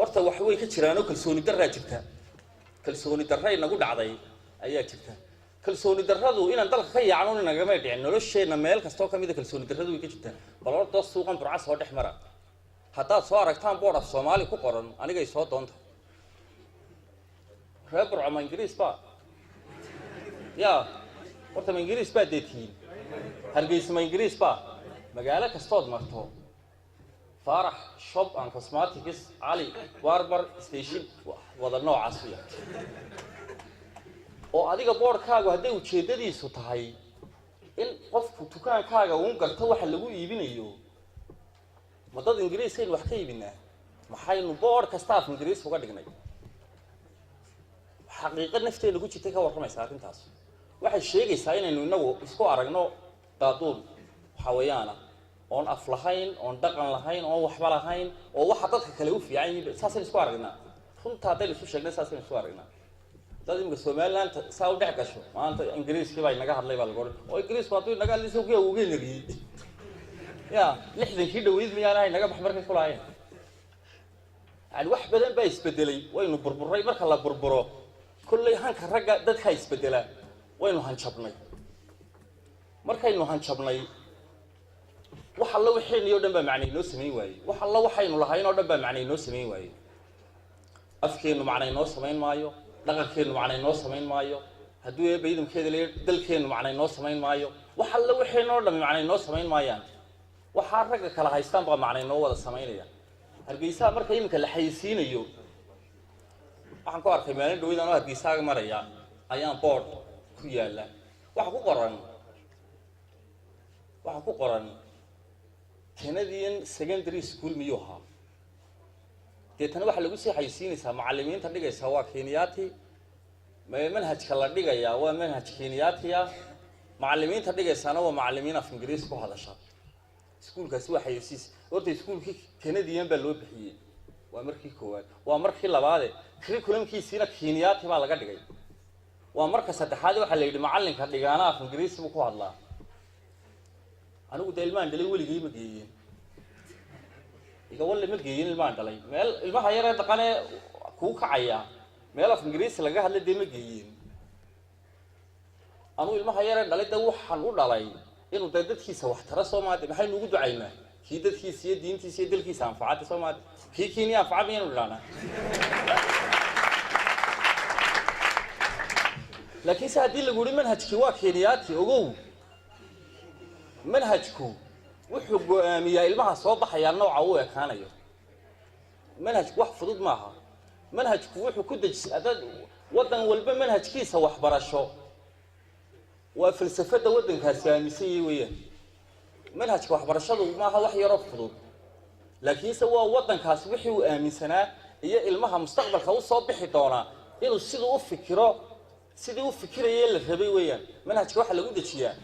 horta wax way ka jiraan oo kalsooni darra jirta kalsooni darra inagu dhacday ayaa jirta kalsooni darradu inaan dalka ka yaacno inaga ma dhicin nolosheena meel kasto kamid ah kalsooni darradu way ka jirtaa bal horta suuqan burcas soo dhex mara haddaad soo aragtaan board af Soomaali ku qoran aniga ay soo doonta reer burcama Ingiriis ba ya horta Ingiriis ba deetiin hargeysa ma Ingiriis ba magaalo kastood marto فرح شوب عن كوسماتيكس علي باربر ستيشن وهذا النوع عصير وأديك بور كاغو هدي وشيددي سطحي إن قف تكان كاغو ونقر توح اللي هو يبينيو مضاد إنجليزي وحكي بينه محاين بور كستاف إنجليزي فقط جناي حقيقة نفتي اللي قلت تيجي ورقم يساعد تاس واحد شيء يساعدنا إنه إسكو عرقنا تطول حويانا on aflahayn on dhaqan lahayn on waxba lahayn oo waxa dadka kale u fiican yihiin saasay isku aragnaa runta haday isu sheegnay saasay isku aragnaa dad imka Soomaaliland saa u dhex gasho maanta Ingiriiska bay naga hadlay baa lagu oran oo Ingiriis waa naga hadlayso kuwa ugu nagii ya lixdan kii dhaweyd miyaanahay naga baxmarka kulaayeen aan wax badan bay isbedelay waynu burburay marka la burburo kullay hanka ragga dadka isbedelaan waynu hanjabnay markaynu hanjabnay wax alla wixii oo dhan ba macna inoo sameey waayay wax alla waxaynu lahayn oo dhan ba macna inoo sameey waayay afkeenu macna inoo sameyn maayo dhaqankeenu macna inoo sameyn maayo hadduu ay baydamkeeda leeyahay dalkeenu macna inoo sameyn maayo wax alla wixii oo dhan macna inoo sameyn maayaan waxa ragga kala haystaan ba macna inoo wada sameynaya hargeysa marka imka la xayisiinayo waxaan ku arkay maalin dhaweyd aan hargeysa maraya ayaan board ku yaala waxa ku qoran Canadian secondary school miyuha deetana waxa lagu sii xayisiinaysaa macallimiinta dhigaysa waa Kenyaati manhajka la dhigaya waa manhaj Kenyaatiya macallimiinta dhigaysana waa macallimiin af Ingiriis ku hadasha iskuulkaasi waa xayisiis horta iskuulkii Canadian baa loo bixiyay waa markii koowaad waa markii labaad curriculumkiisina Kenyaati baa laga dhigay waa marka saddexaad waxa la yiri macallinka dhigaana af Ingiriis buu ku hadlaa anigu ilmaan dhalay weligii ma geeyeen iga wali ma geeyeen ilmaan dhalay meel ilmaha yar ee dhaqane ku kacaya meel af Ingiriis laga hadlay ma geeyeen anu ilmaha yar ee dhalay waxaan u dhalay inuu dadkiisa wax tara Soomaali maxay ugu ducaynaa kii dadkiisa iyo diintiisa iyo dalkiisa anfacada Soomaali kii Kenya anfacada inuu dhana laakiin saadii lagu yiri manhajkii waa Kenyaati ogow manhajku wuxuu go'aamiyaa ilmaha soo baxaya nooca uu ekaanayo manhajku wax fudud maaha manhajku wuxuu ku dajisay wadan walba manhajkiisa waxbarasho waa falsafada wadankaasi aaminsan weeyaan manhajka waxbarashadu maaha wax yar oo fudud laakiinse waa wadankaasi wixii uu aaminsanaa iyo ilmaha mustaqbalka uu soo bixi doona inuu sidoo u fikirayay la rabay weeyaan manhajka waxa lagu dajiyaa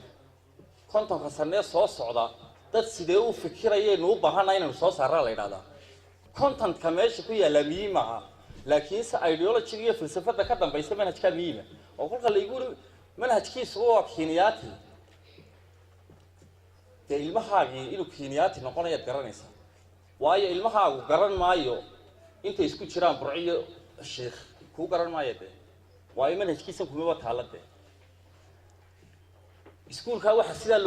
kontonka sano soo socda dad sidee u fikirayeen u baahanay inuu soo saaro la yiraahdo content-ka meesha ku yaala miima laakiin sa ideology iyo falsafada ka dambaysa manhajka miima oo kolka la igu manhajkiisu waa Kenyaati ilmahaagi inuu Kenyaati noqonayo garanaysa waayo ilmahaagu garan maayo inta isku jiraan burciyo sheekh ku garan maayo waayo manhajkiisa kuma wada taalade iskuulka waxa sida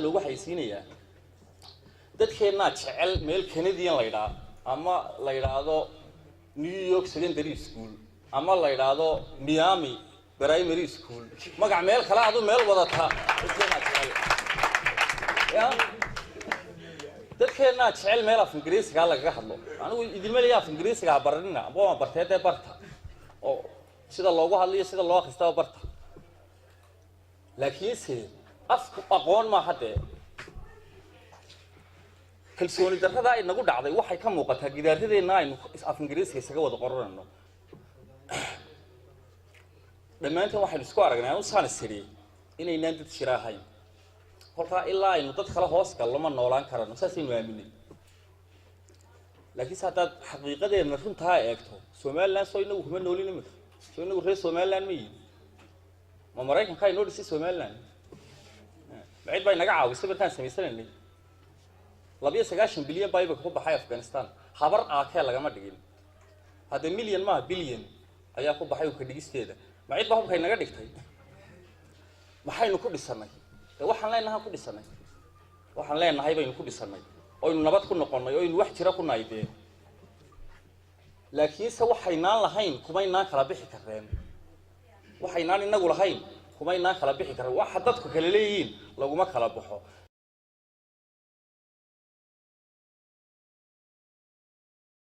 loogu xayisiinayaa dadkeena jecel meel Canadian la yiraahdo ama la yiraahdo New York Secondary School ama la yiraahdo Miami Primary School magac meel kala adu meel wadata ya dadkeena jecel meel af Ingiriisiga laga hadlo anigu idin meel af Ingiriisiga baranina ama barteed barta oo sida loogu hadlayo sida loo akhristo barta laakiin si afku aqoon ma hadee kalsooni darrada ay nagu dhacday waxay ka muuqataa gidaaradeena aynu af Ingiriisiga isaga wada qorano dhamaanteen waxaynu isku aragnaa oo saan siri inaynaan dad shiraahay kolka ilaa aynu dad kala hoos galno ma noolaan karano saasaynu aaminay laakiin hadda xaqiiqadeena runta eegto Soomaaliland soo inagu kuma noolinimo soo inagu reer Soomaaliland ma Mareykanka ay noodisi Soomaaliland بعيد بين نجاعة ويسبب كان سميسرني 290 bilyan baa iba ku baxay Afghanistan habar aakee lagama dhigin hada milyan ma bilyan ayaa ku baxay ka dhigisteeda ma cid baa hubkay naga dhigtay maxaynu ku dhisanay waxaan leenahay ku dhisanay waxaan leenahay baynu ku dhisanay oo inuu nabad ku noqonay oo inuu wax jira ku naayday laakiin se waxaynaan lahayn kumaynaan kala bixi kareen waxaynaan inagu lahayn kumaynaan kala bixi kareen waxa dadku kala leeyihiin laguma kala baxo